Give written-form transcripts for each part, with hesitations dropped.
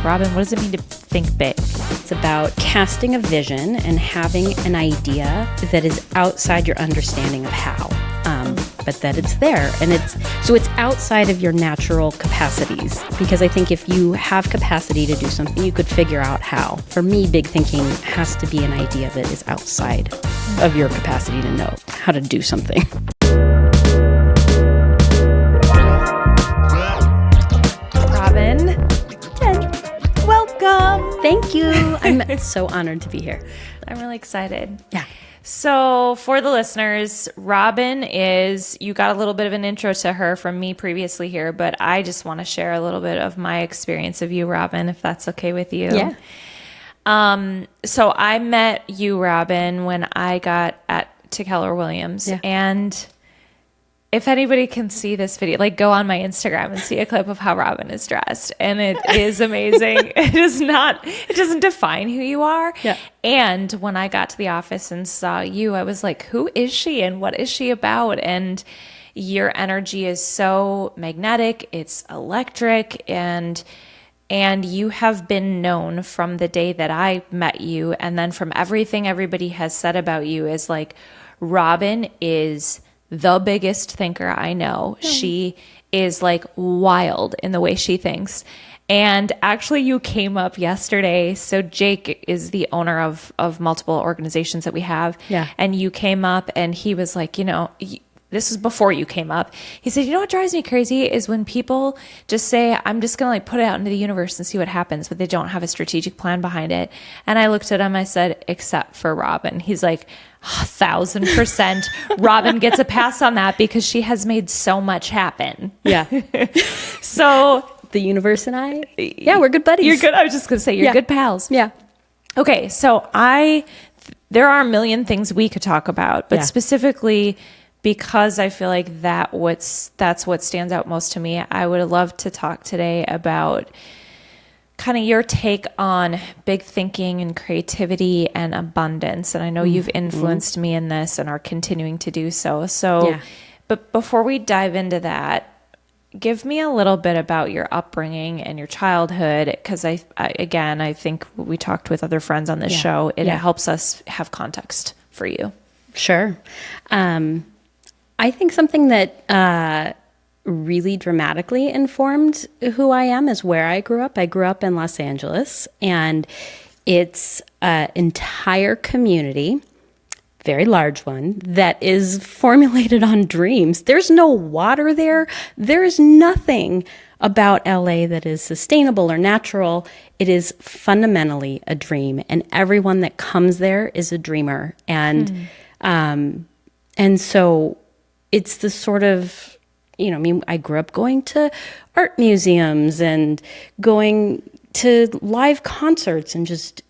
Robin, what does it mean to think big? It's about casting a vision and having an idea that is outside your understanding of how, but that it's there. And it's outside of your natural capacities. Because I think if you have capacity to do something, you could figure out how. For me, big thinking has to be an idea that is outside of your capacity to know how to do something. Robin, welcome. Thank you. I'm so honored to be here. I'm really excited. Yeah. So for the listeners, Robin you got a little bit of an intro to her from me previously here, but I just want to share a little bit of my experience of you, Robin, if that's okay with you. Yeah. So I met you, Robin, when I got to Keller Williams. Yeah. And if anybody can see this video, like go on my Instagram and see a clip of how Robin is dressed. And it is amazing. It doesn't define who you are. Yeah. And when I got to the office and saw you, I was like, who is she and what is she about? And your energy is so magnetic. It's electric. And you have been known from the day that I met you. And then from everything everybody has said about you is like, Robin is the biggest thinker I know. Yeah. She is like wild in the way she thinks. And actually you came up yesterday. So Jake is the owner of multiple organizations that we have. Yeah. And you came up and he was like, this is before you came up. He said, what drives me crazy is when people just say, I'm just going to like put it out into the universe and see what happens, but they don't have a strategic plan behind it. And I looked at him, I said, except for Robin. He's like, 1,000% Robin gets a pass on that because she has made so much happen. Yeah. So the universe and I, yeah, we're good buddies. You're good. I was just going to say, you're good pals. Yeah. Okay. So there are a million things we could talk about, but specifically because I feel like that's what stands out most to me. I would love to talk today about kind of your take on big thinking and creativity and abundance. And I know you've influenced me in this and are continuing to do so. But before we dive into that, give me a little bit about your upbringing and your childhood. Because I think we talked with other friends on this show. It helps us have context for you. Sure. I think something that really dramatically informed who I am is where I grew up. I grew up in Los Angeles, and it's an entire community, very large one, that is formulated on dreams. There's no water there. There's nothing about LA that is sustainable or natural. It is fundamentally a dream, and everyone that comes there is a dreamer. And so it's the sort of, I grew up going to art museums and going to live concerts and just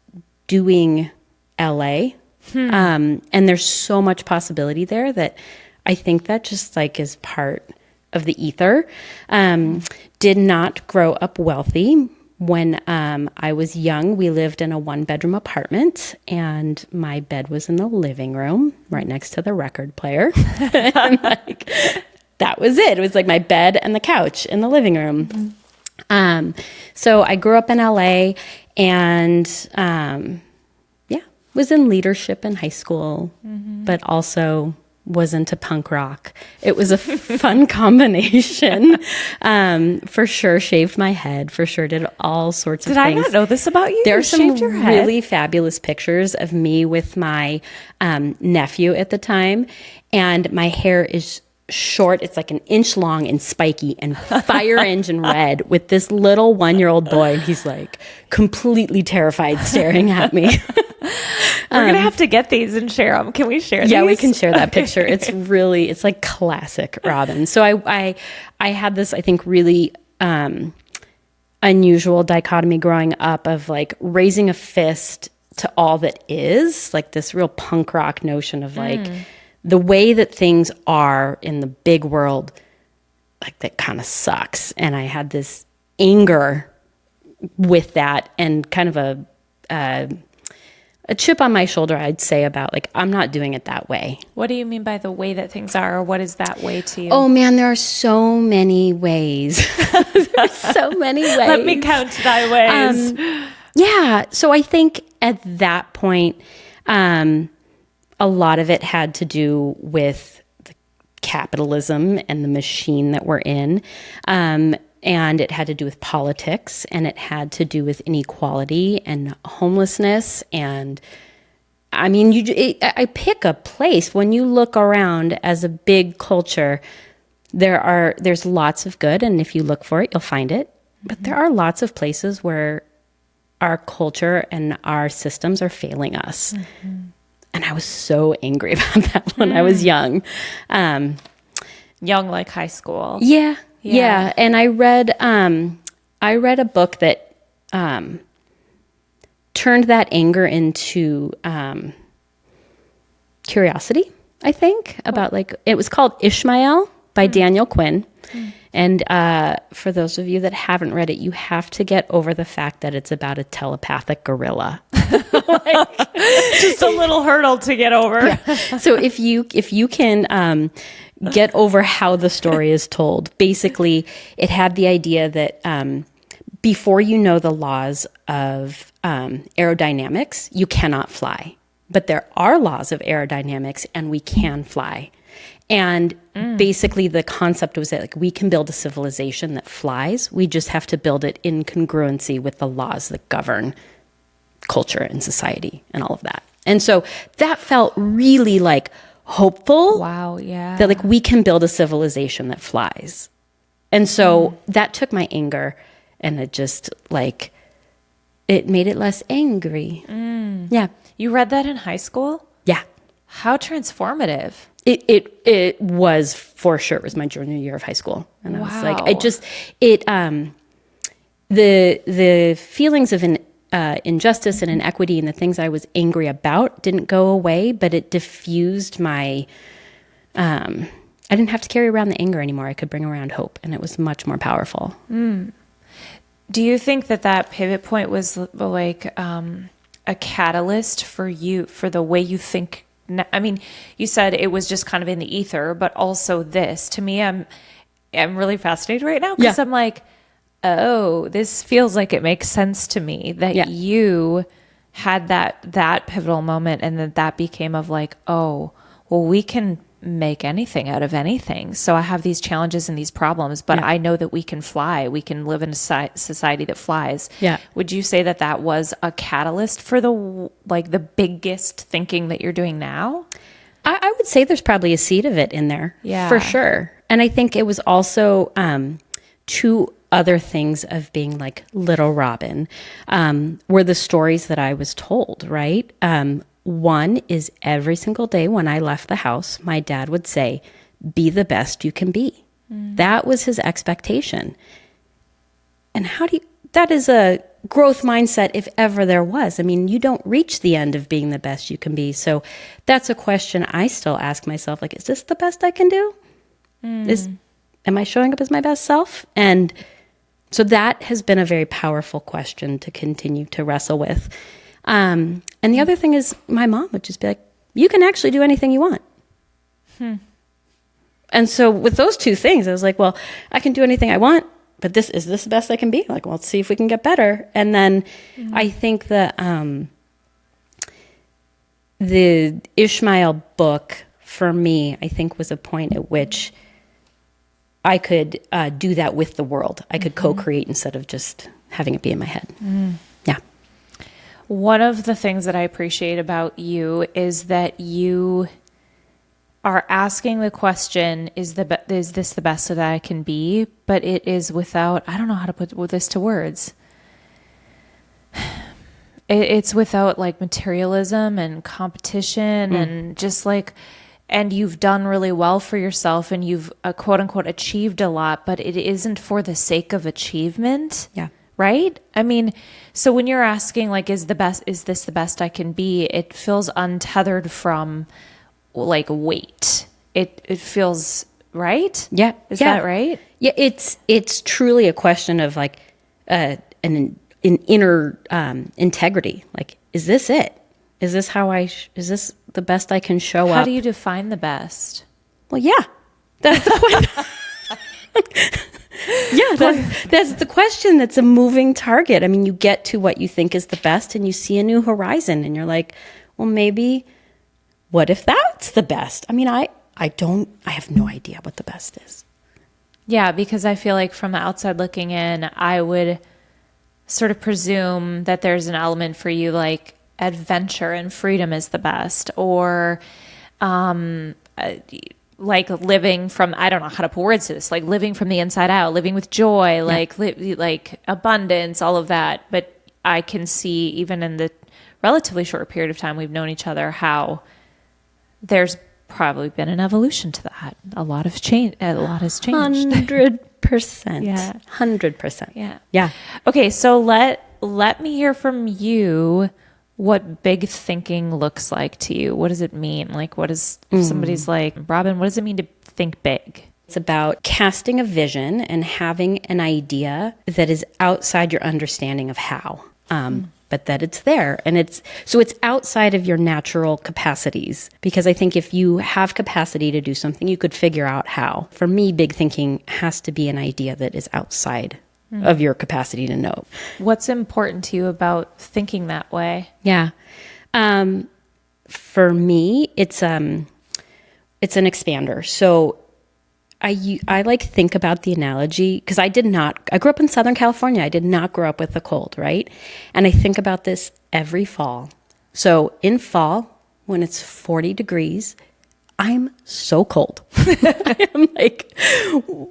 doing LA. And there's so much possibility there that I think that just like is part of the ether. Did not grow up wealthy. When I was young, we lived in a 1-bedroom apartment, and my bed was in the living room right next to the record player. And that was it. It was like my bed and the couch in the living room. So I grew up in LA and, was in leadership in high school, but also was into punk rock. It was a fun combination. For sure shaved my head, for sure did all sorts of things. Did I not know this about you? There are some your head? really fabulous pictures of me with my nephew at the time, and my hair is short. It's like an inch long and spiky and fire engine red with this little 1-year-old boy. And he's like completely terrified staring at me. We're going to have to get these and share them. Can we share these? Yeah, we can share that picture. It's like classic Robin. So I had this, I think, really unusual dichotomy growing up of like raising a fist to all that is, like this real punk rock notion of like, the way that things are in the big world, like that kind of sucks. And I had this anger with that and kind of a a chip on my shoulder, I'd say, about like, I'm not doing it that way. What do you mean by the way that things are, or what is that way to you? Oh man, there are so many ways. There's so many ways. Let me count thy ways. Yeah. So I think at that point, a lot of it had to do with the capitalism and the machine that we're in. And it had to do with politics, and it had to do with inequality and homelessness. And I mean, I pick a place. When you look around as a big culture, there's lots of good, and if you look for it, you'll find it. But there are lots of places where our culture and our systems are failing us. And I was so angry about that when I was young. Young, like high school. Yeah. And I read a book that turned that anger into curiosity, I think, about like, it was called Ishmael by Daniel Quinn. And for those of you that haven't read it, you have to get over the fact that it's about a telepathic gorilla. Just a little hurdle to get over. Yeah. So if you can get over how the story is told, basically it had the idea that before you know the laws of aerodynamics, you cannot fly. But there are laws of aerodynamics, and we can fly. And basically the concept was that like, we can build a civilization that flies. We just have to build it in congruency with the laws that govern culture and society and all of that. And so that felt really like hopeful. Wow, yeah. That like we can build a civilization that flies. And so that took my anger, and it just like, it made it less angry. Yeah. You read that in high school? Yeah. How transformative. It was, for sure. It was my junior year of high school. And I was like, the feelings of injustice and inequity and the things I was angry about didn't go away, but it diffused my, I didn't have to carry around the anger anymore. I could bring around hope, and it was much more powerful. Do you think that pivot point was like a catalyst for you, for the way you think? I mean, you said it was just kind of in the ether, but also this. To me, I'm really fascinated right now because I'm like, oh, this feels like it makes sense to me that you had that pivotal moment, and that became of like, oh, well, we can make anything out of anything. So I have these challenges and these problems, but I know that we can fly. We can live in a society that flies. Yeah. Would you say that was a catalyst for the biggest thinking that you're doing now? I would say there's probably a seed of it in there. Yeah. For sure. And I think it was also two other things of being like Little Robin were the stories that I was told, right? One is every single day when I left the house, my dad would say, be the best you can be. That was his expectation. And that is a growth mindset if ever there was. I mean, you don't reach the end of being the best you can be. So that's a question I still ask myself, like, is this the best I can do? Am I showing up as my best self? And so that has been a very powerful question to continue to wrestle with. And the other thing is my mom would just be like, you can actually do anything you want. And so with those two things, I was like, well, I can do anything I want, but is this the best I can be? Like, well, let's see if we can get better. And then I think the Ishmael book for me, I think was a point at which I could do that with the world. I could co-create instead of just having it be in my head. Yeah. One of the things that I appreciate about you is that you are asking the question, is this the best that I can be? But it is without, I don't know how to put this to words. It's without like materialism and competition and just like, and you've done really well for yourself and you've quote unquote achieved a lot, but it isn't for the sake of achievement. Yeah. Right? I mean, so when you're asking like, is this the best I can be? It feels untethered from like weight. It feels right. Yeah. Is that right? Yeah. It's truly a question of like, an inner, integrity. Like, is this it? Is this how is this the best I can show up? How do you define the best? Well, yeah, that's the question. That's the question. That's a moving target. I mean, you get to what you think is the best and you see a new horizon and you're like, well, maybe what if that's the best? I mean, I have no idea what the best is. Yeah, because I feel like from the outside looking in, I would sort of presume that there's an element for you like adventure and freedom is the best, or like living from, I don't know how to put words to this, like living from the inside out, living with joy, like abundance, all of that. But I can see even in the relatively short period of time we've known each other how there's probably been an evolution to that. A lot has changed. 100%. Yeah. 100%. Yeah. Yeah. Okay, so let me hear from you what big thinking looks like to you. What does it mean? Like, what is somebody's like, Robin, what does it mean to think big? It's about casting a vision and having an idea that is outside your understanding of how, but that it's there. And it's outside of your natural capacities. Because I think if you have capacity to do something, you could figure out how. For me, big thinking has to be an idea that is outside of your capacity to know. What's important to you about thinking that way? Yeah. For me, it's an expander. So I like think about the analogy because I grew up in Southern California. I did not grow up with the cold, right? And I think about this every fall. So in fall, when it's 40 degrees, I'm so cold. I'm like,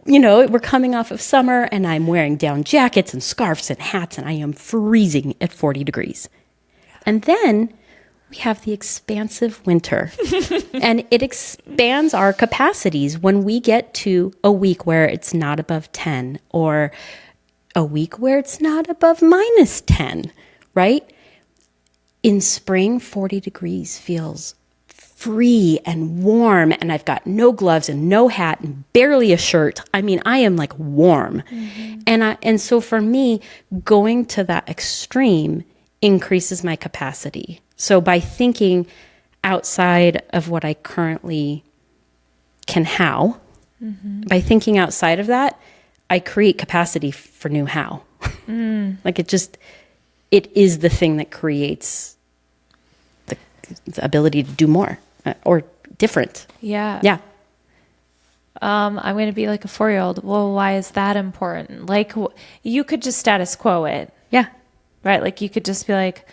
we're coming off of summer and I'm wearing down jackets and scarves and hats and I am freezing at 40 degrees. And then we have the expansive winter and it expands our capacities when we get to a week where it's not above 10 or a week where it's not above -10, right? In spring, 40 degrees feels free and warm and I've got no gloves and no hat and barely a shirt. I mean, I am like warm. Mm-hmm. And so for me, going to that extreme increases my capacity. So by thinking outside of what I currently can by thinking outside of that, I create capacity for new how. Like it is the thing that creates the ability to do more or different. Yeah. Yeah. I'm going to be like a 4-year-old. Well, why is that important? Like you could just status quo it. Yeah. Right? Like you could just be like,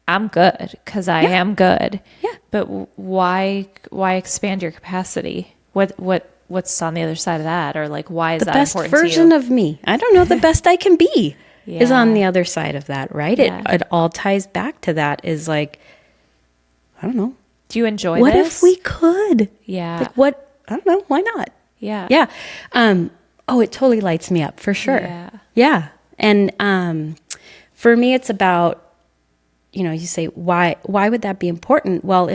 I'm good because I am good. Yeah. But why expand your capacity? What's on the other side of that? Or like, why is that important to you? The best version of me. I don't know. The best I can be is on the other side of that, right? Yeah. It all ties back to that is like, I don't know. Do you enjoy what this? What if we could? Yeah. Like what? I don't know. Why not? Yeah. Yeah. It totally lights me up for sure. Yeah. Yeah. And for me, it's about, you say, why would that be important? Well,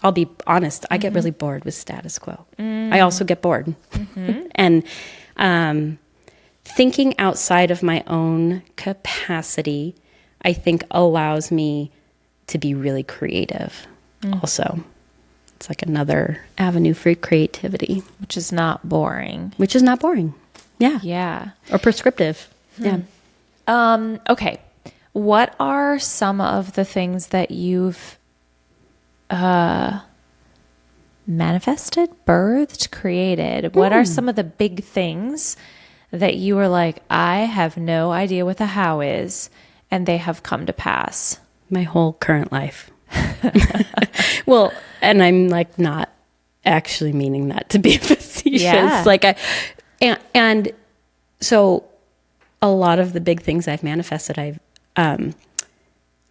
I'll be honest, I get really bored with status quo. I also get bored. And thinking outside of my own capacity, I think allows me to be really creative also. It's like another avenue for creativity. Which is not boring. Yeah. Yeah. Or prescriptive. Yeah. Okay. What are some of the things that you've manifested, birthed, created? What are some of the big things that you were like, I have no idea what the how is, and they have come to pass? My whole current life. Well, and I'm like not actually meaning that to be facetious. Yeah. Like and so a lot of the big things I've manifested, I've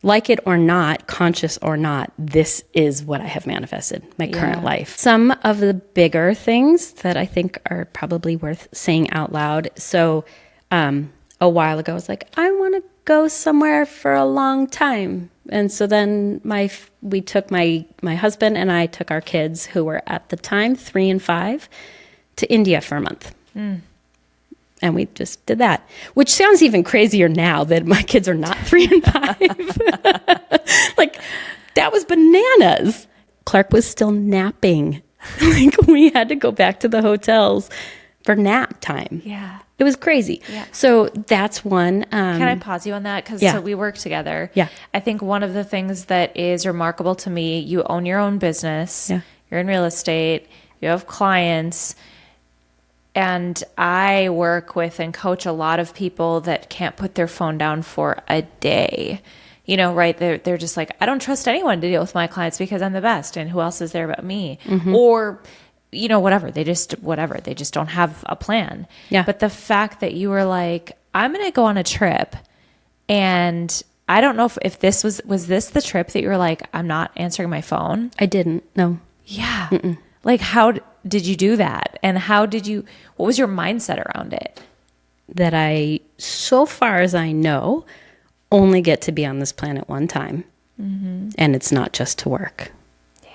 like it or not, conscious or not, this is what I have manifested, my current life. Some of the bigger things that I think are probably worth saying out loud. So a while ago, I was like, I want to go somewhere for a long time. And so then my husband and I took our kids, who were at the time 3 and 5, to India for a month. And we just did that, which sounds even crazier now that my kids are not 3 and 5. Like, That was bananas. Clark was still napping. Like, we had to go back to the hotels for nap time. Yeah. It was crazy. Yeah. So that's one. Can I pause you on that? Because Yeah. so we work together. Yeah. I think one of the things that is remarkable to me, you own your own business. Yeah. You're in real estate. You have clients. And I work with and coach a lot of people that can't put their phone down for a day. You know, right? They're just like, I don't trust anyone to deal with my clients because I'm the best. And who else is there but me? Or, you know, whatever. They just don't have a plan. Yeah. But the fact that you were like, I'm going to go on a trip. And I don't know if this was this the trip that you were like, I'm not answering my phone? I didn't. No. Yeah. Like, how did you do that? And what was your mindset around it? That I, so far as I know, only get to be on this planet one time. And it's not just to work. Yeah.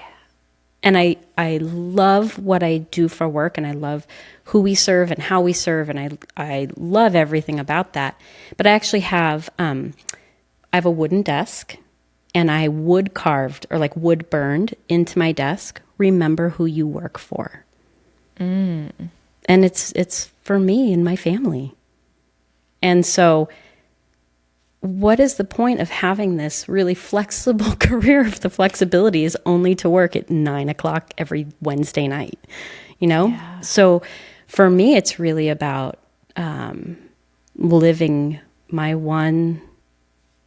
And I love what I do for work, and I love who we serve and how we serve, and I love everything about that. But I actually have, I have a wooden desk, and I wood carved or like wood burned into my desk. Remember who you work for. And it's for me and my family. And so what is the point of having this really flexible career if the flexibility is only to work at 9:00 every Wednesday night, you know? Yeah. So for me, it's really about living my one,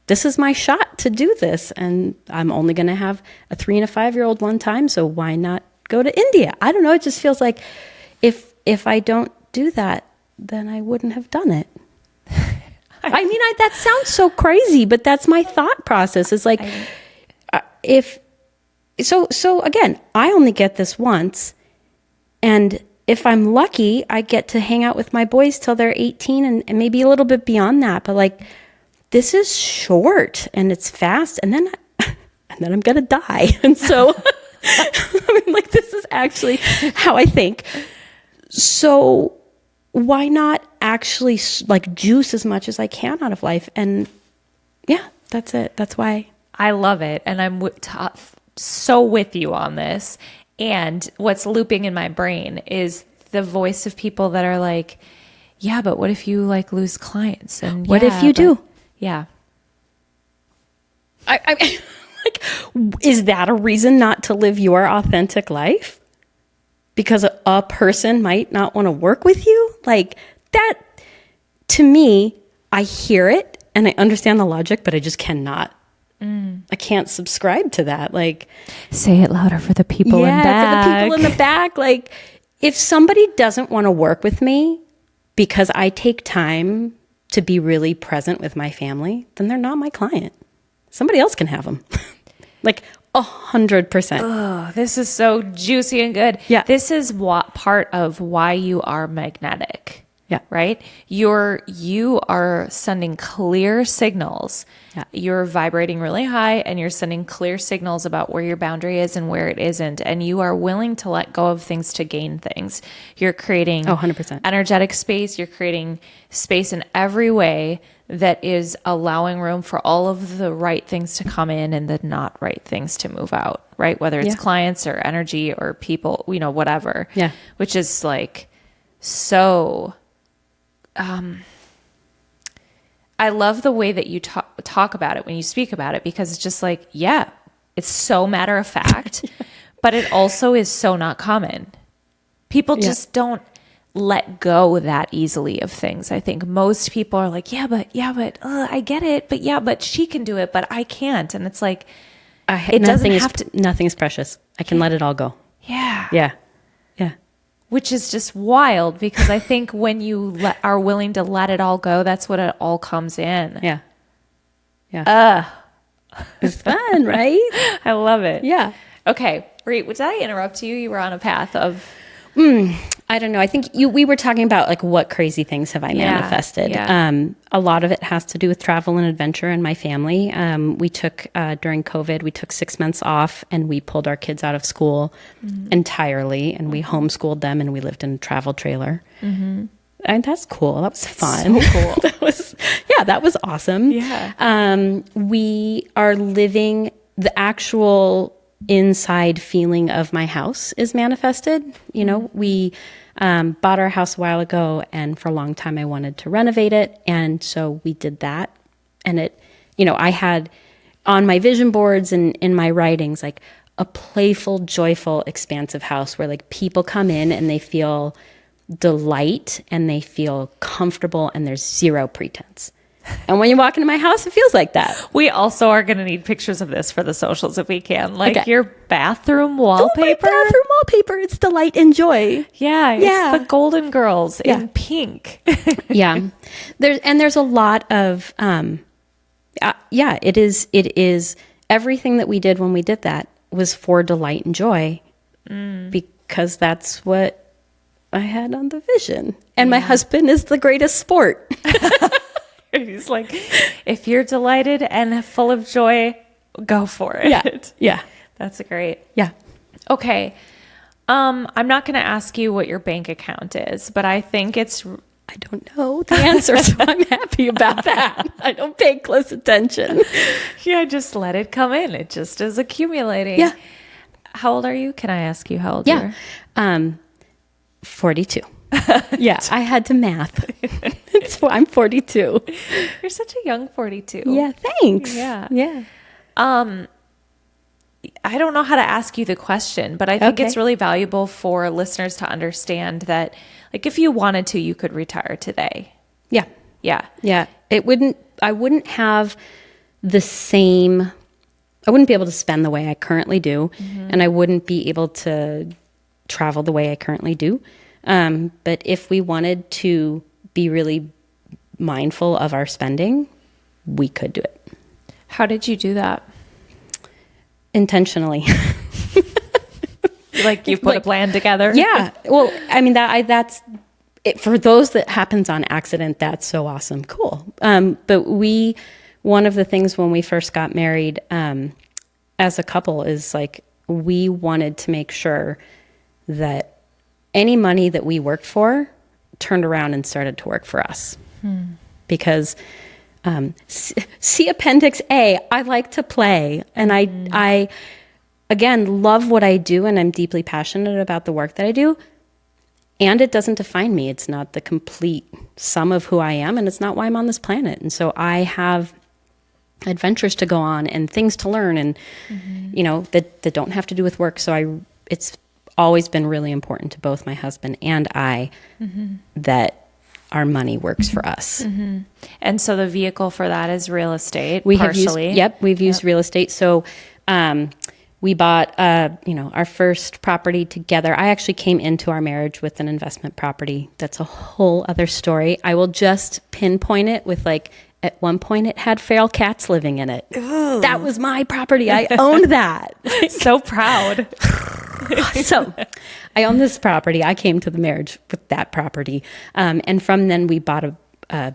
this is my shot to do this. And I'm only going to have a 3 and a 5-year-old one time. So why not go to India? I don't know. It just feels like if I don't do that, then I wouldn't have done it. I mean, that sounds so crazy, but that's my thought process. It's like, so again, I only get this once. And if I'm lucky, I get to hang out with my boys till they're 18 and maybe a little bit beyond that. But like, this is short and it's fast. And then I'm going to die. And so, I mean, like, this is actually how I think. So why not actually like juice as much as I can out of life? And yeah, that's it. That's why. I love it. And I'm so with you on this. And what's looping in my brain is the voice of people that are like, yeah, but what if you like lose clients? And what if you do? Yeah. I like, is that a reason not to live your authentic life? Because a person might not want to work with you? Like that, to me, I hear it and I understand the logic, but I just cannot. I can't subscribe to that. Like, say it louder for the people in back. Yeah, for the people in the back. Like, if somebody doesn't want to work with me because I take time to be really present with my family, then they're not my client. Somebody else can have them. Like 100%. Oh, this is so juicy and good. Yeah. This is what part of why you are magnetic. Yeah. Right? You are sending clear signals. Yeah. You're vibrating really high and you're sending clear signals about where your boundary is and where it isn't. And you are willing to let go of things to gain things. You're creating 100%. energetic space. You're creating space in every way that is allowing room for all of the right things to come in and the not right things to move out, right? Whether it's clients or energy or people, you know, whatever. Yeah. Which is like so... I love the way that you talk about it when you speak about it, because it's just like, yeah, it's so matter of fact, but it also is so not common. People just don't let go that easily of things. I think most people are like, yeah, but I get it. But she can do it, but I can't. And it's like, it doesn't have to. Nothing is precious. I can let it all go. Yeah. Yeah. Yeah. Which is just wild, because I think when you are willing to let it all go, that's when it all comes in. Yeah. Yeah. It's fun, right? I love it. Yeah. Okay. Did I interrupt you? You were on a path of... I don't know. I think we were talking about like what crazy things have I manifested. Yeah. A lot of it has to do with travel and adventure and my family. We took, during COVID, we took 6 months off and we pulled our kids out of school entirely, and we homeschooled them, and we lived in a travel trailer. And that's cool. That was fun. So cool. that was awesome. Yeah. We are living the actual inside feeling of my house is manifested. You know, we bought our house a while ago, and for a long time I wanted to renovate it. And so we did that. And it, you know, I had on my vision boards and in my writings, like a playful, joyful, expansive house where like people come in and they feel delight and they feel comfortable and there's zero pretense. And when you walk into my house, it feels like that. We also are going to need pictures of this for the socials if we can. Like Okay. your bathroom wallpaper. Oh, my bathroom wallpaper. It's delight and joy. Yeah, Yeah. it's the Golden Girls Yeah. in pink. Yeah. There's a lot of, it is everything that we did when we did that was for delight and joy because that's what I had on the vision. And my husband is the greatest sport. He's like, if you're delighted and full of joy, go for it. Yeah. Yeah. That's great. Yeah. Okay. I'm not going to ask you what your bank account is, but I think it's... I don't know the answer, so I'm happy about that. I don't pay close attention. Yeah, just let it come in. It just is accumulating. Yeah. How old are you? Can I ask you how old you are? Yeah. 42. Yeah, I had to math. I'm 42. You're such a young 42. Yeah, thanks. Yeah. Yeah. I don't know how to ask you the question, but I think Okay. it's really valuable for listeners to understand that, like, if you wanted to, you could retire today. Yeah. Yeah. Yeah. I wouldn't have the same, I wouldn't be able to spend the way I currently do. And I wouldn't be able to travel the way I currently do. But if we wanted to be really mindful of our spending, we could do it. How did you do that? Intentionally. Like you put a plan together? Yeah. Well, I mean, that's it, for those that happens on accident, that's so awesome. Cool. But one of the things when we first got married, as a couple is like, we wanted to make sure that any money that we worked for turned around and started to work for us. Because, see Appendix A, I like to play. And I, again, love what I do, and I'm deeply passionate about the work that I do. And it doesn't define me. It's not the complete sum of who I am, and it's not why I'm on this planet. And so I have adventures to go on and things to learn, and you know, that don't have to do with work. So it's always been really important to both my husband and I that our money works for us. And so the vehicle for that is real estate, We partially. we've used real estate. So we bought, our first property together. I actually came into our marriage with an investment property. That's a whole other story. I will just pinpoint it with like, at one point it had feral cats living in it. Ooh. That was my property. I owned that. So proud. So I own this property. I came to the marriage with that property. And from then we bought a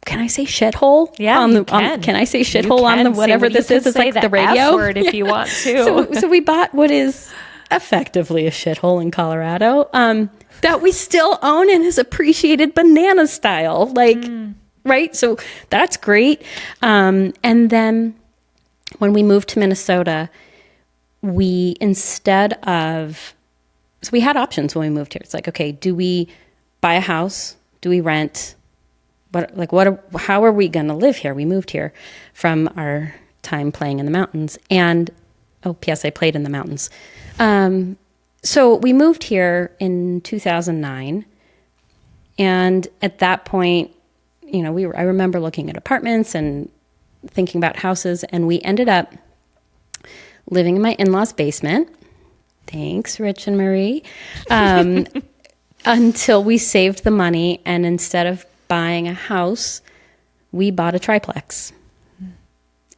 can I say shithole? Yeah, on the, you can. Can I say You shithole on the can. whatever You this can is? It's say like the radio. F word if you want to. So we bought what is effectively a shithole in Colorado that we still own and is appreciated banana style. Right? So that's great. And then when we moved to Minnesota, so we had options when we moved here. It's like, okay, do we buy a house? Do we rent? How are we going to live here? We moved here from our time playing in the mountains. And, P.S. I played in the mountains. So we moved here in 2009. And at that point, you know, I remember looking at apartments and thinking about houses, and we ended up living in my in-laws' basement. Thanks, Rich and Marie. Until we saved the money, and instead of buying a house, we bought a triplex.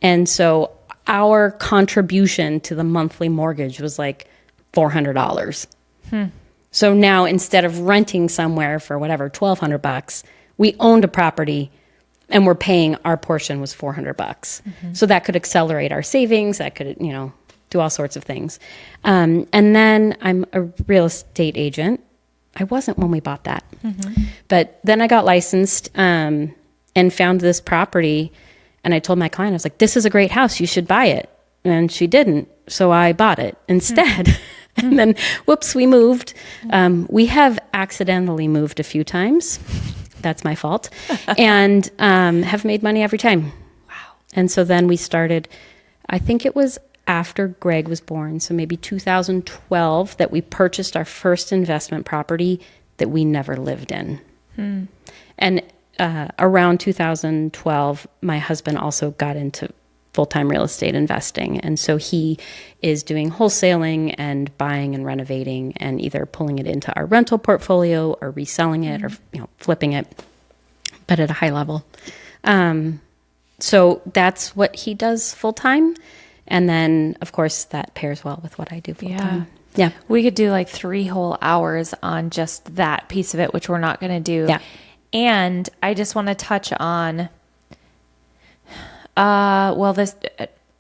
And so our contribution to the monthly mortgage was like $400. So now instead of renting somewhere for whatever, $1,200, we owned a property and we're paying, our portion was $400. So that could accelerate our savings. That could, do all sorts of things. And then I'm a real estate agent. I wasn't when we bought that. But then I got licensed and found this property And I told my client, I was like, this is a great house. You should buy it. And she didn't. So I bought it instead. And then, whoops, we moved. We have accidentally moved a few times. That's my fault. And have made money every time. Wow. And so then we started, I think it was after Greg was born, so maybe 2012, that we purchased our first investment property that we never lived in. And around 2012, my husband also got into full-time real estate investing. And so he is doing wholesaling and buying and renovating and either pulling it into our rental portfolio or reselling it or flipping it, but at a high level. So that's what he does full-time. And then, of course, that pairs well with what I do full-time. Yeah. We could do like 3 whole hours on just that piece of it, which we're not going to do. Yeah. And I just want to touch on, this,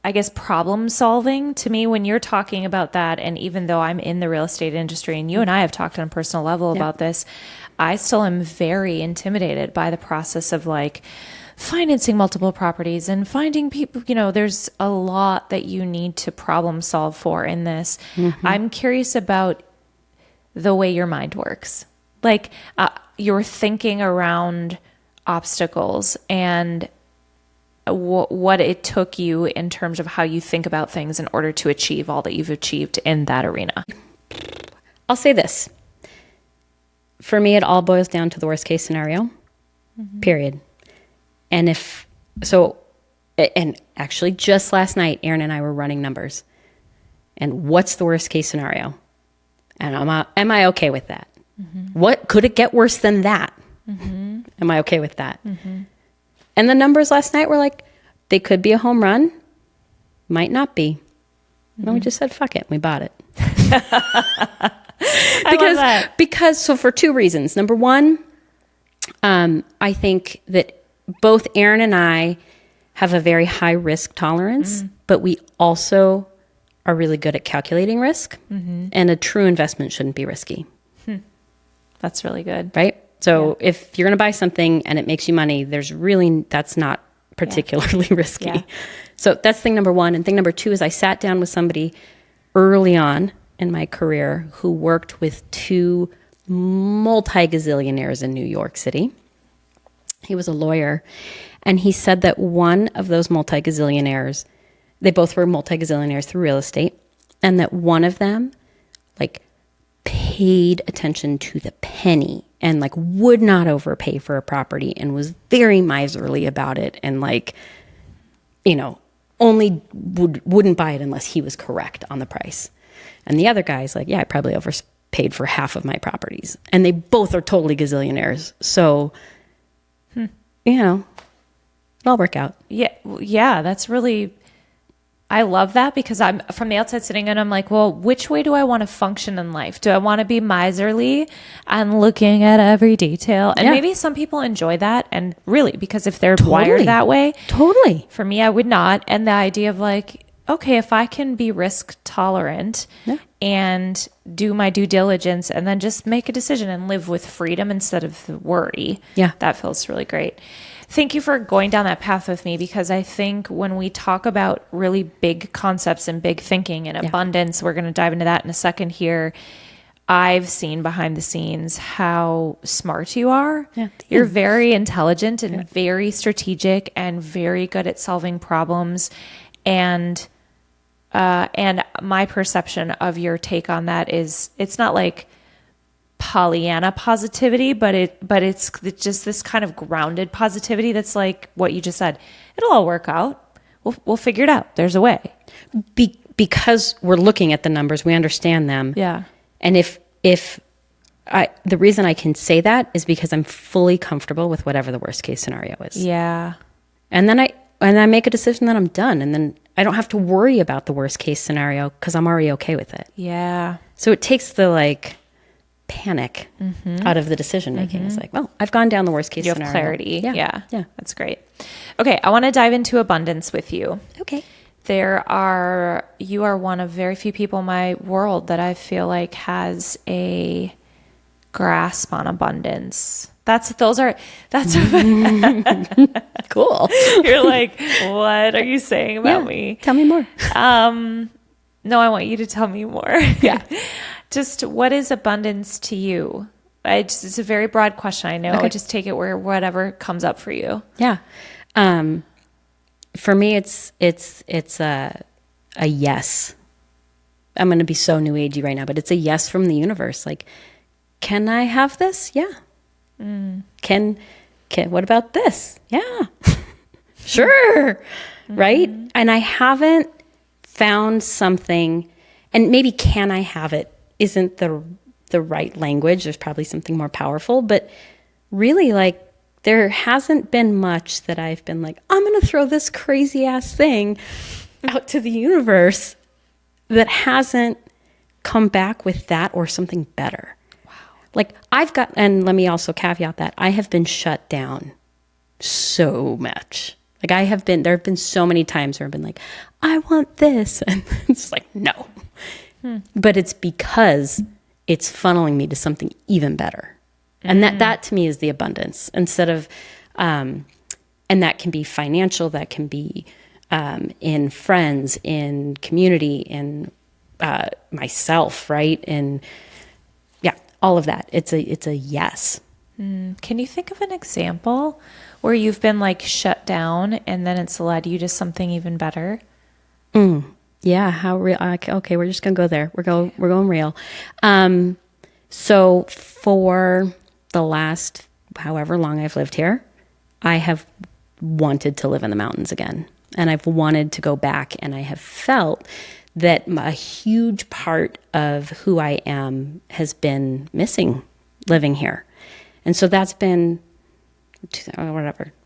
I guess, problem solving to me when you're talking about that. And even though I'm in the real estate industry and you and I have talked on a personal level about this, I still am very intimidated by the process of like financing multiple properties and finding people, there's a lot that you need to problem solve for in this. I'm curious about the way your mind works. Like your thinking around obstacles and what it took you in terms of how you think about things in order to achieve all that you've achieved in that arena. I'll say this. For me, it all boils down to the worst case scenario, period. And and actually just last night, Aaron and I were running numbers. And what's the worst case scenario? And am I okay with that? What could it get worse than that? Am I okay with that? And the numbers last night were like, they could be a home run, might not be. And we just said, fuck it. We bought it. So for 2 reasons. Number one, I think that both Aaron and I have a very high risk tolerance, but we also are really good at calculating risk. And a true investment shouldn't be risky. That's really good. Right? So if you're going to buy something and it makes you money, that's not particularly risky. So that's thing number one. And thing number two is I sat down with somebody early on in my career who worked with 2 multi-gazillionaires in New York City. He was a lawyer. And he said that one of those multi-gazillionaires, they both were multi-gazillionaires through real estate, and that one of them paid attention to the penny and would not overpay for a property and was very miserly about it and only wouldn't buy it unless he was correct on the price. And the other guy's like, I probably overpaid for half of my properties. And they both are totally gazillionaires. So, it'll all work out. Yeah, that's really, I love that because I'm from the outside sitting and I'm like, well, which way do I want to function in life? Do I want to be miserly and looking at every detail? And maybe some people enjoy that. And really, because if they're wired that way, for me, I would not. And the idea of okay, if I can be risk tolerant and do my due diligence and then just make a decision and live with freedom instead of the worry, that feels really great. Thank you for going down that path with me, because I think when we talk about really big concepts and big thinking and abundance, we're going to dive into that in a second here. I've seen behind the scenes how smart you are. You're very intelligent and very strategic and very good at solving problems. And my perception of your take on that is it's not like Pollyanna positivity, but it's just this kind of grounded positivity that's like what you just said. It'll all work out. We'll figure it out. There's a way. Because we're looking at the numbers, we understand them. Yeah. And the reason I can say that is because I'm fully comfortable with whatever the worst case scenario is. Yeah. And then I make a decision, then I'm done. And then I don't have to worry about the worst case scenario because I'm already okay with it. Yeah. So it takes the panic out of the decision making. It's like, well, I've gone down the worst case scenario. You have clarity. Yeah. Yeah. That's great. Okay. I want to dive into abundance with you. Okay. You are one of very few people in my world that I feel like has a grasp on abundance. That's Cool. you're like, what are you saying about me? Tell me more. No, I want you to tell me more. Yeah. Just what is abundance to you? It's a very broad question. I know. Okay. Just take it where whatever comes up for you. Yeah. For me, it's a yes. I'm going to be so new agey right now, but it's a yes from the universe. Like, can I have this? Yeah. Can what about this? Yeah. Sure. Right. And I haven't found something, and maybe can I have it isn't the right language. There's probably something more powerful, but really, like, there hasn't been much that I've been like, I'm going to throw this crazy ass thing out to the universe that hasn't come back with that or something better. Wow. Like, and let me also caveat that I have been shut down so much. Like, there have been so many times where I've been like, I want this. And it's like, no. But it's because it's funneling me to something even better. And that to me is the abundance instead of, and that can be financial, that can be in friends, in community, in myself, right? And yeah, all of that. It's a yes. Can you think of an example where you've been like shut down and then it's led you to something even better? Yeah. How real? Okay. We're just going to go there. We're going real. So for the last however long I've lived here, I have wanted to live in the mountains again. And I've wanted to go back, and I have felt that a huge part of who I am has been missing living here. And so that's been,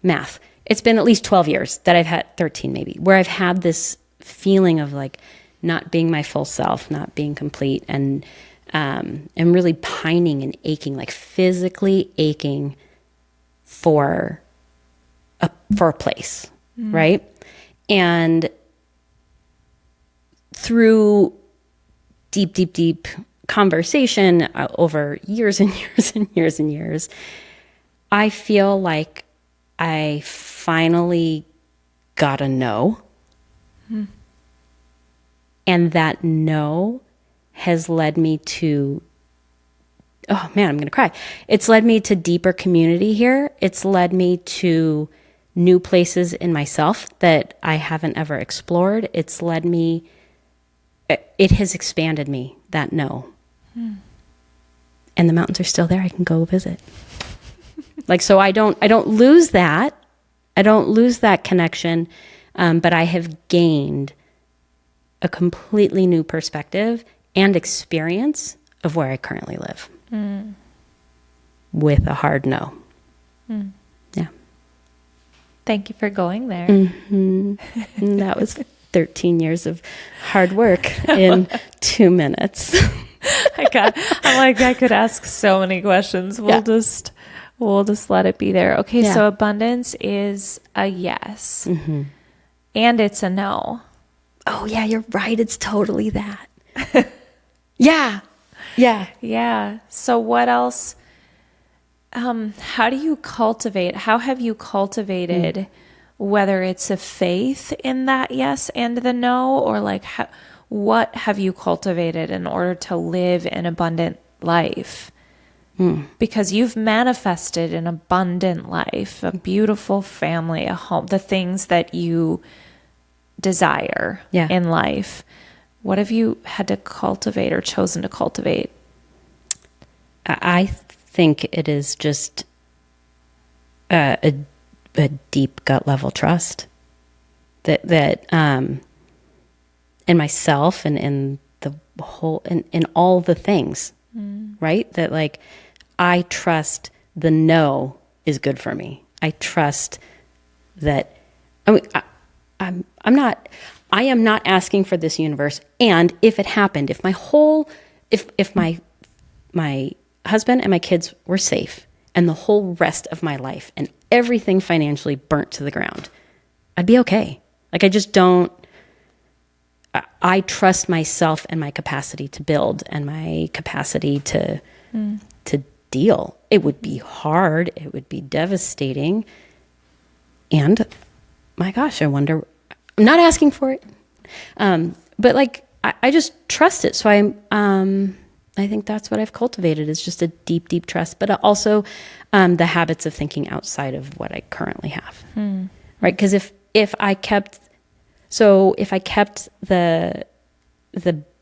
math. It's been at least 12 years that I've had, 13 maybe, where I've had this feeling of like not being my full self, not being complete, and really pining and aching, like physically aching for a place, right? And through deep conversation over years and years and years and years, I feel like I finally got a no. And that no has led me to, oh man, I'm going to cry. It's led me to deeper community here. It's led me to new places in myself that I haven't ever explored. It has expanded me, that no. And the mountains are still there. I can go visit. Like, so I don't lose that. I don't lose that connection. But I have gained a completely new perspective and experience of where I currently live. With a hard no. Yeah. Thank you for going there. And that was 13 years of hard work in 2 minutes. I'm like, I could ask so many questions. We'll just let it be there. Okay. Yeah. So abundance is a yes. And it's a no. Oh yeah, you're right. It's totally that. Yeah. Yeah. So what else? How have you cultivated whether it's a faith in that yes and the no, or like what have you cultivated in order to live an abundant life? Because you've manifested an abundant life, a beautiful family, a home, the things that you desire in life. What have you had to cultivate or chosen to cultivate? I think it is just a deep gut level trust that in myself and in the whole, in all the things, right? That like, I trust the no is good for me. I trust that, I am not asking for this universe. And if it happened, if my husband and my kids were safe and the whole rest of my life and everything financially burnt to the ground, I'd be okay. Like, I trust myself and my capacity to build and my capacity to deal. It would be hard. It would be devastating. And my gosh, I wonder, I'm not asking for it. But like, I just trust it. So I think that's what I've cultivated, is just a deep, deep trust, but also the habits of thinking outside of what I currently have. Right. Because if I kept the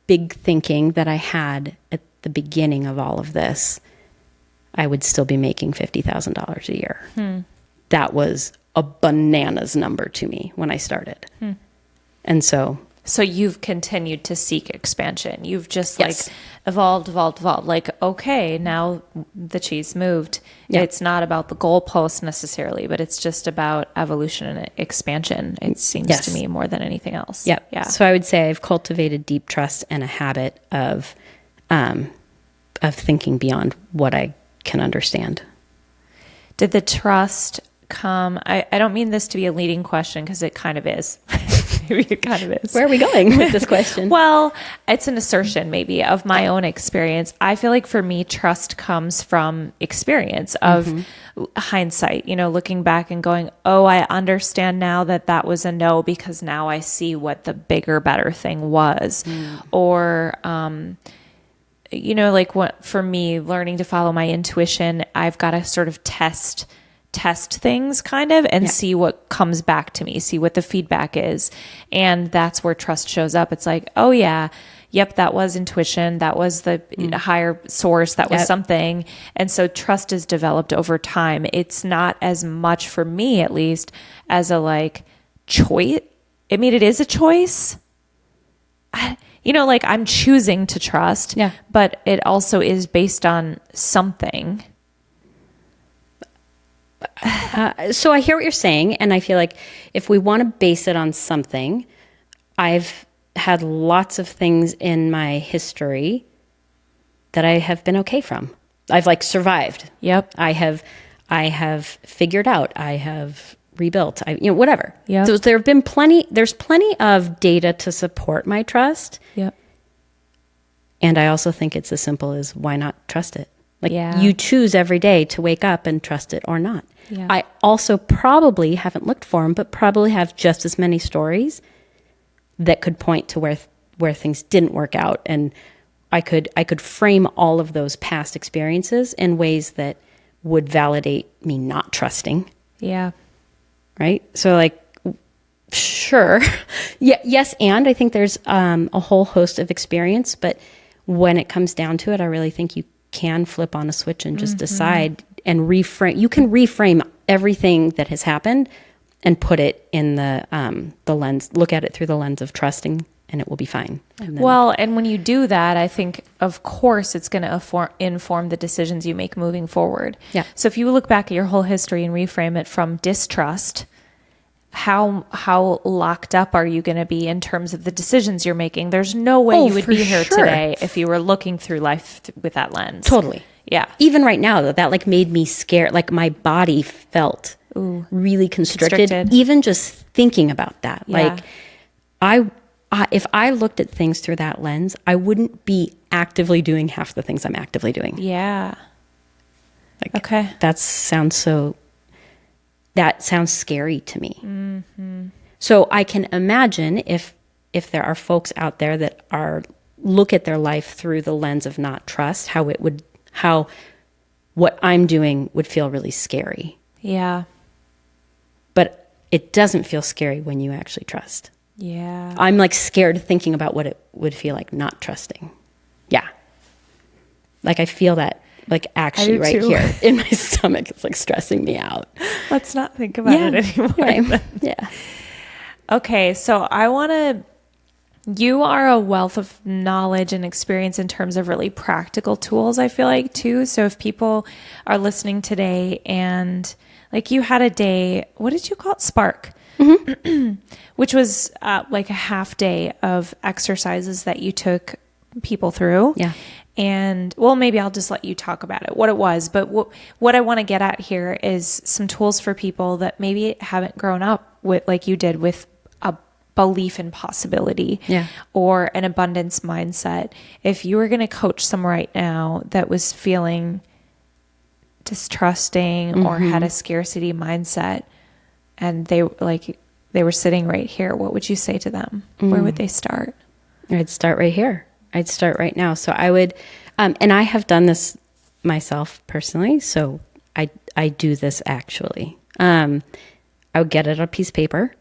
big thinking that I had at the beginning of all of this, I would still be making $50,000 a year. That was a bananas number to me when I started. And so you've continued to seek expansion. You've just Yes. like evolved. Like, okay, now the cheese moved. Yeah. It's not about the goalpost necessarily, but it's just about evolution and expansion. It seems Yes. to me more than anything else. Yep. Yeah. So I would say I've cultivated deep trust and a habit of thinking beyond what I can understand. Did the trust come? I don't mean this to be a leading question, because it kind of is. Maybe it kind of is. Where are we going with this question? Well, it's an assertion maybe of my own experience. I feel like for me, trust comes from experience of hindsight, looking back and going, oh, I understand now that was a no, because now I see what the bigger, better thing was. Or, like what, for me, learning to follow my intuition, I've got to sort of test things kind of and see what comes back to me, see what the feedback is. And that's where trust shows up. It's like, oh yeah, yep, that was intuition. That was the higher source. That was something. And so trust is developed over time. It's not as much, for me at least, as a like choice. I mean, it is a choice. Like I'm choosing to trust, but it also is based on something. So I hear what you're saying, and I feel like if we want to base it on something, I've had lots of things in my history that I have been okay from. I've like survived. Yep. I have figured out. I have rebuilt. Whatever. Yep. So there's plenty of data to support my trust. Yep. And I also think it's as simple as, why not trust it? Like Yeah. you choose every day to wake up and trust it or not. Yeah. I also probably haven't looked for them, but probably have just as many stories that could point to where things didn't work out. And I could frame all of those past experiences in ways that would validate me not trusting. Yeah. Right. So like, sure. Yeah. Yes. And I think there's a whole host of experience, but when it comes down to it, I really think you can flip on a switch and just decide and reframe. You can reframe everything that has happened and put it in the lens, look at it through the lens of trusting, and it will be fine. And then, And when you do that, I think, of course, it's going to inform the decisions you make moving forward. Yeah. So if you look back at your whole history and reframe it from distrust, how locked up are you going to be in terms of the decisions you're making? There's no way you would for be here sure. today if you were looking through life with that lens. Totally. Yeah. Even right now, that like made me scared. Like my body felt really constricted. Even just thinking about that. Yeah. Like if I looked at things through that lens, I wouldn't be actively doing half the things I'm actively doing. Yeah. Like, Okay. That sounds scary to me. Mm-hmm. So I can imagine if there are folks out there that look at their life through the lens of not trust, how what I'm doing would feel really scary. Yeah. But it doesn't feel scary when you actually trust. Yeah. I'm like scared thinking about what it would feel like not trusting. Yeah. Like I feel that like actually right too. here in my stomach. It's like stressing me out. Let's not think about it anymore. Right. Yeah. Okay. So you are a wealth of knowledge and experience in terms of really practical tools, I feel like, too. So if people are listening today and like you had a day, what did you call it? Spark, which was like a half day of exercises that you took people through. Yeah. And well, maybe I'll just let you talk about it, what it was. But what I want to get at here is some tools for people that maybe haven't grown up with, like you did, with a belief in possibility or an abundance mindset. If you were going to coach someone right now that was feeling distrusting or had a scarcity mindset, and they were sitting right here, what would you say to them? Where would they start? I'd start right here. I'd start right now. So I would, and I have done this myself personally. So I do this actually. I would get it on a piece of paper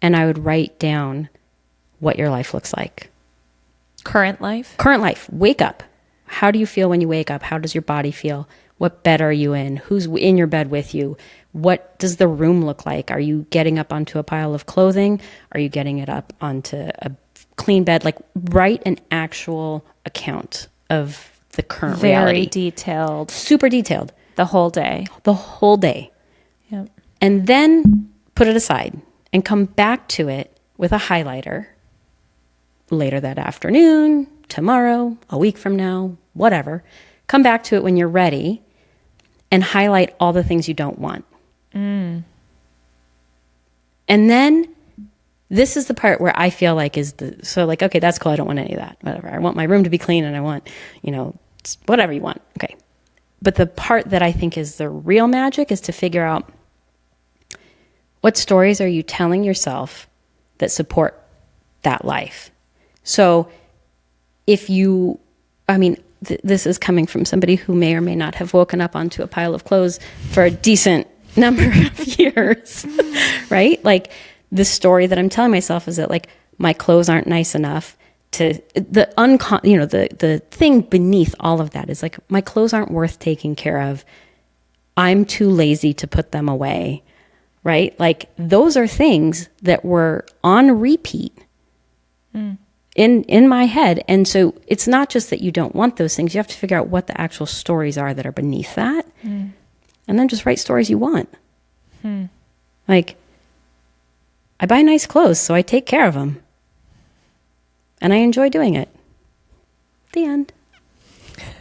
and I would write down what your life looks like. Current life? Current life. Wake up. How do you feel when you wake up? How does your body feel? What bed are you in? Who's in your bed with you? What does the room look like? Are you getting up onto a pile of clothing? Are you getting it up onto a clean bed? Like, write an actual account of the current reality. Very detailed. Super detailed. The whole day. The whole day. Yep. And then put it aside and come back to it with a highlighter later that afternoon, tomorrow, a week from now, whatever. Come back to it when you're ready and highlight all the things you don't want. And then this is the part where I feel like okay, that's cool. I don't want any of that. Whatever. I want my room to be clean and I want, whatever you want. Okay. But the part that I think is the real magic is to figure out what stories are you telling yourself that support that life. So if you, this is coming from somebody who may or may not have woken up onto a pile of clothes for a decent number of years, right? Like, the story that I'm telling myself is that, like, my clothes aren't nice enough to the thing beneath all of that is like, my clothes aren't worth taking care of. I'm too lazy to put them away, right? Like, those are things that were on repeat in my head. And so it's not just that you don't want those things. You have to figure out what the actual stories are that are beneath that. And then just write stories you want. Like, I buy nice clothes, so I take care of them. And I enjoy doing it. The end.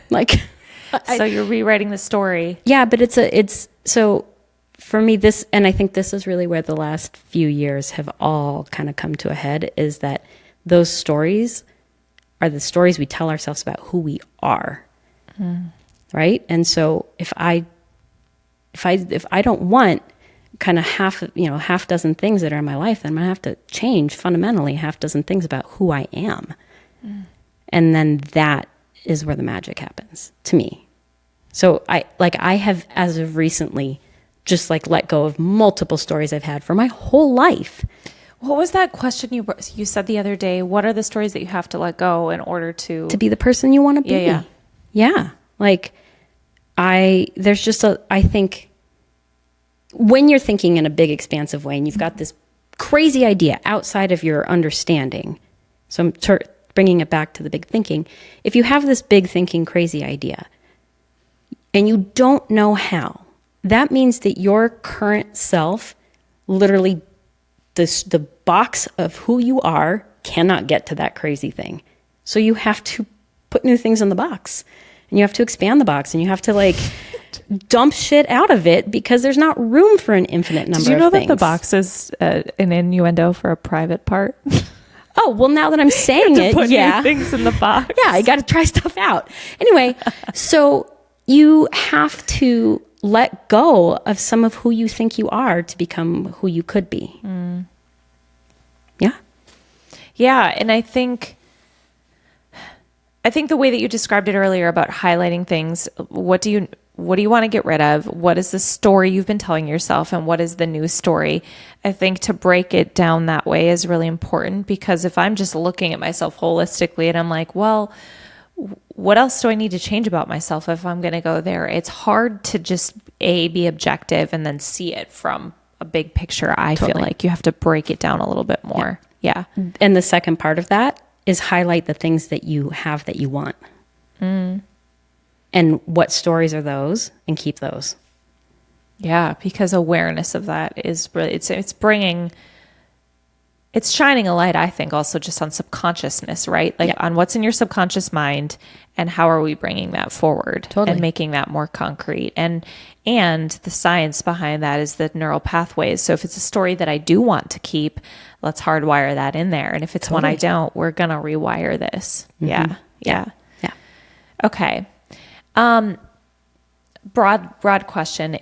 Like, so you're rewriting the story. Yeah, but so for me, and I think this is really where the last few years have all kind of come to a head, is that those stories are the stories we tell ourselves about who we are. Right? And so if I don't want kind of half dozen things that are in my life, then I'm going to have to change fundamentally half dozen things about who I am. And then that is where the magic happens to me. So I have, as of recently, just let go of multiple stories I've had for my whole life. What was that question you said the other day? What are the stories that you have to let go in order to be the person you want to be? Yeah. Like, I think when you're thinking in a big expansive way and you've got this crazy idea outside of your understanding, so I'm bringing it back to the big thinking. If you have this big thinking crazy idea and you don't know how, that means that your current self, literally the box of who you are, cannot get to that crazy thing. So you have to put new things in the box, and you have to expand the box, and you have to dump shit out of it because there's not room for an infinite number of things. Did you know that the box is an innuendo for a private part? Oh, well, now that I'm saying it, put new things in the box. Yeah, I got to try stuff out. Anyway, so you have to let go of some of who you think you are to become who you could be. Yeah. Yeah, and I think the way that you described it earlier about highlighting things, what do you want to get rid of? What is the story you've been telling yourself, and what is the new story? I think to break it down that way is really important, because if I'm just looking at myself holistically and I'm like, well, what else do I need to change about myself if I'm going to go there? It's hard to just be objective and then see it from a big picture. I feel like you have to break it down a little bit more. Yeah. And the second part of that is highlight the things that you have that you want. And what stories are those, and keep those. Yeah, because awareness of that is really, it's shining a light, I think, also just on subconsciousness, right? On what's in your subconscious mind, and how are we bringing that forward and making that more concrete. And the science behind that is the neural pathways. So if it's a story that I do want to keep, let's hardwire that in there. And if it's one I don't, we're going to rewire this. Yeah. Yeah. Okay. broad question.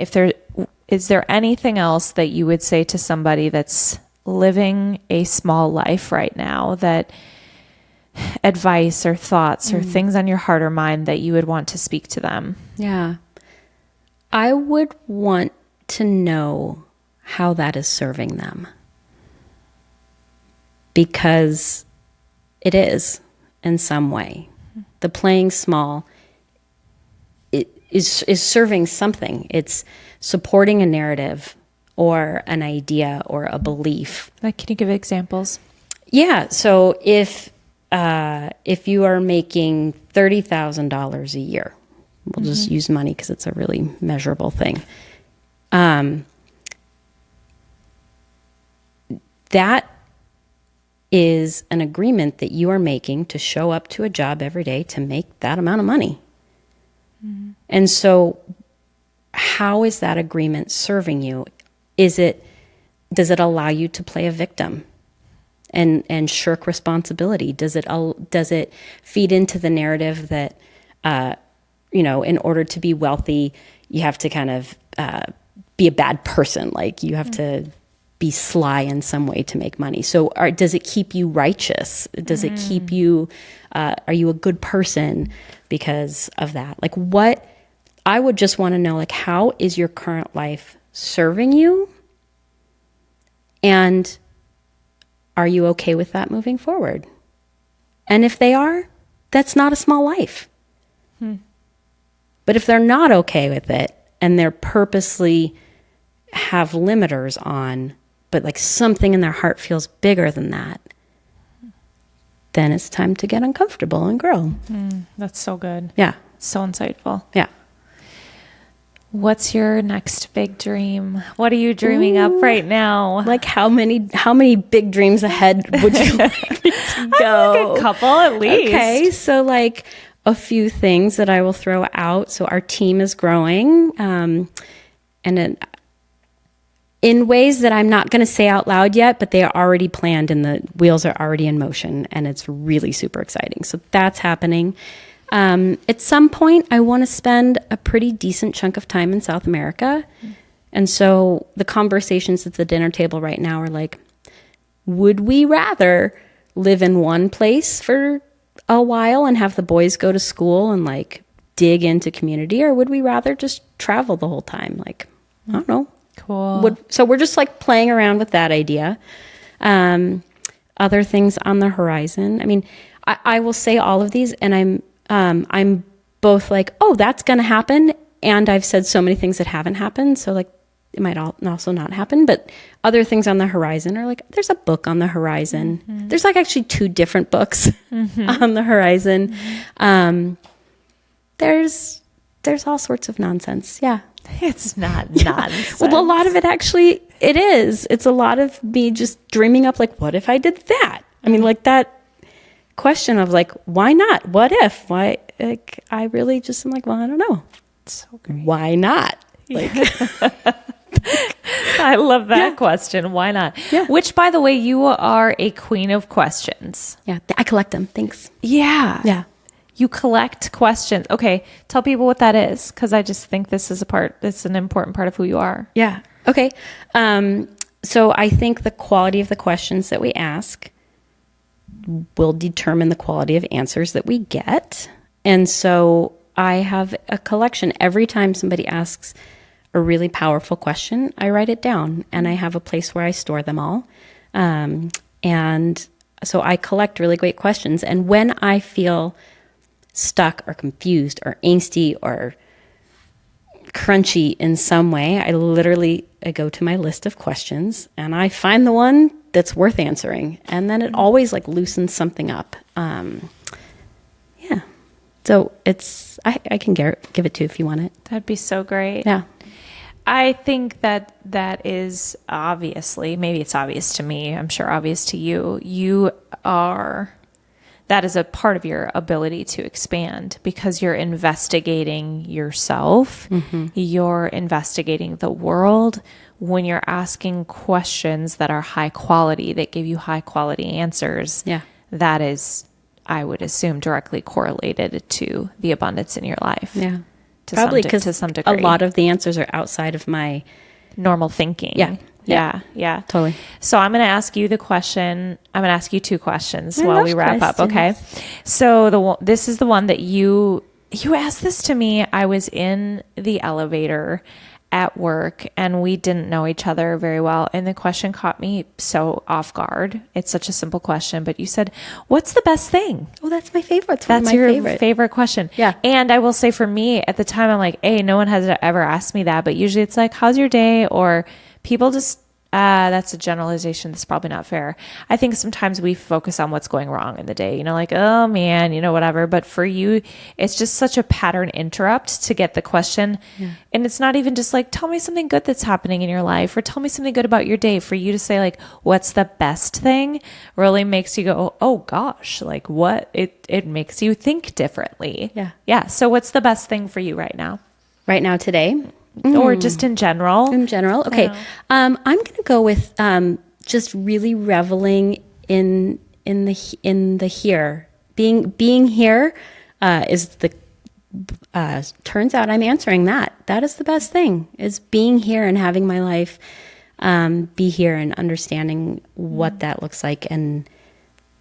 Is there anything else that you would say to somebody that's living a small life right now, that advice or thoughts or things on your heart or mind that you would want to speak to them? Yeah. I would want to know how that is serving them. Because it is in some way. The playing small is serving something. It's supporting a narrative or an idea or a belief. Like, can you give examples? Yeah. So if you are making $30,000 a year, we'll just use money because it's a really measurable thing. That is an agreement that you are making to show up to a job every day to make that amount of money. And so how is that agreement serving you? Does it allow you to play a victim and shirk responsibility? Does it feed into the narrative that, in order to be wealthy, you have to kind of be a bad person? Like you have to be sly in some way to make money. So does it keep you righteous? Does it keep you, are you a good person because of that? Like what, I would just want to know, like, how is your current life serving you? And are you okay with that moving forward? And if they are, that's not a small life. But if they're not okay with it and they're purposely have limiters on, but like something in their heart feels bigger than that, then it's time to get uncomfortable and grow. That's so good. Yeah. So insightful. Yeah. What's your next big dream? What are you dreaming up right now? Like how many big dreams ahead would you like me to go? Like a couple at least. Okay. So like a few things that I will throw out. So our team is growing. And in ways that I'm not going to say out loud yet, but they are already planned and the wheels are already in motion, and it's really super exciting. So that's happening. At some point, I want to spend a pretty decent chunk of time in South America. And so the conversations at the dinner table right now are like, would we rather live in one place for a while and have the boys go to school and like dig into community, or would we rather just travel the whole time? Like, I don't know. Cool. So we're just like playing around with that idea. Other things on the horizon. I mean, I will say all of these, and I'm both like, oh, that's going to happen. And I've said so many things that haven't happened. So like it might also not happen, but other things on the horizon are like, there's a book on the horizon. There's like actually 2 different books on the horizon. There's all sorts of nonsense. Yeah. It's not nonsense. Well, a lot of it actually, it is. It's a lot of me just dreaming up like, what if I did that? I mean, like that question of like, why not? What if? Why? Like, I really just am like, well, I don't know. It's so great. Why not? Like, I love that question. Why not? Yeah. Which, by the way, you are a queen of questions. yeah, I collect them. Thanks. Yeah. Yeah. You collect questions. Okay. Tell people what that is, because I just think this is it's an important part of who you are. Yeah. Okay. So I think the quality of the questions that we ask will determine the quality of answers that we get. And so I have a collection. Every time somebody asks a really powerful question, I write it down, and I have a place where I store them all. And so I collect really great questions. And when I feel stuck or confused or angsty or crunchy in some way, I go to my list of questions and I find the one that's worth answering. And then it always like loosens something up. Yeah. So I can give it to you if you want it. That'd be so great. Yeah. I think that is obviously, maybe it's obvious to me, I'm sure obvious to you. That is a part of your ability to expand, because you're investigating yourself. You're investigating the world. When you're asking questions that are high quality, that give you high quality answers, that is, I would assume, directly correlated to the abundance in your life. Yeah. Probably because to some degree. a lot of the answers are outside of my normal thinking. Yeah. Totally. So I'm going to ask you the question. I'm going to ask you two questions I while love we wrap up. questions. Okay. So this is the one that you asked this to me. I was in the elevator at work and we didn't know each other very well. And the question caught me so off guard. It's such a simple question, but you said, what's the best thing? Oh, that's my favorite. It's That's one of my your favorite question. Yeah. And I will say for me at the time, I'm like, hey, no one has ever asked me that. But usually it's like, how's your day? Or people just, that's a generalization. That's probably not fair. I think sometimes we focus on what's going wrong in the day, like, oh man, whatever. But for you, it's just such a pattern interrupt to get the question. Yeah. And it's not even just like, tell me something good that's happening in your life or tell me something good about your day. For you to say like, what's the best thing really makes you go, oh gosh, like what? It makes you think differently. Yeah. Yeah. So what's the best thing for you right now? Right now, today? Or just in general? In general? Okay. I'm going to go with just really reveling in the here. Being here is the turns out I'm answering that. That is the best thing, is being here and having my life be here and understanding what that looks like and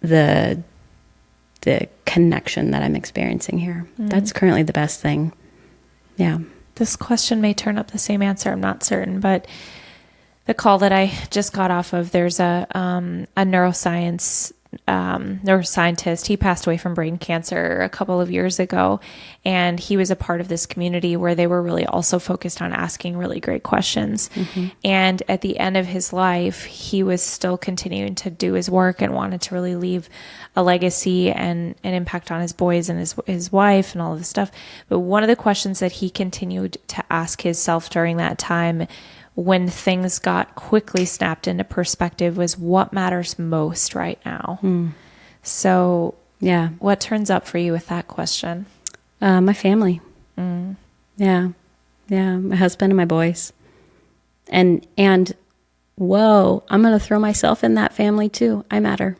the connection that I'm experiencing here. That's currently the best thing. Yeah. This question may turn up the same answer. I'm not certain, but the call that I just got off of, there's a neuroscientist. He passed away from brain cancer a couple of years ago, and he was a part of this community where they were really also focused on asking really great questions. Mm-hmm. And at the end of his life, he was still continuing to do his work and wanted to really leave a legacy and an impact on his boys and his wife and all of this stuff. But one of the questions that he continued to ask himself during that time when things got quickly snapped into perspective was, what matters most right now? So yeah, what turns up for you with that question? My family. Yeah. My husband and my boys. And whoa, I'm going to throw myself in that family too. I matter.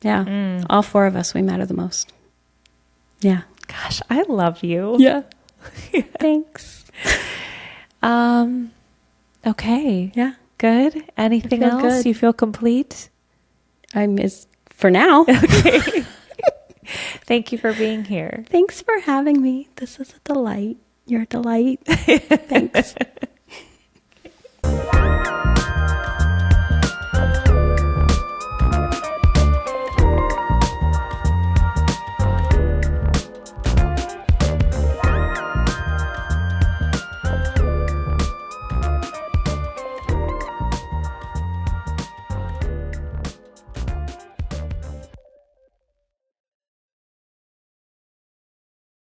Yeah. All four of us, we matter the most. Yeah. Gosh, I love you. Yeah. Thanks. Okay. Yeah. Good. Anything else? Good. You feel complete? For now. Okay. Thank you for being here. Thanks for having me. This is a delight. You're a delight. Thanks.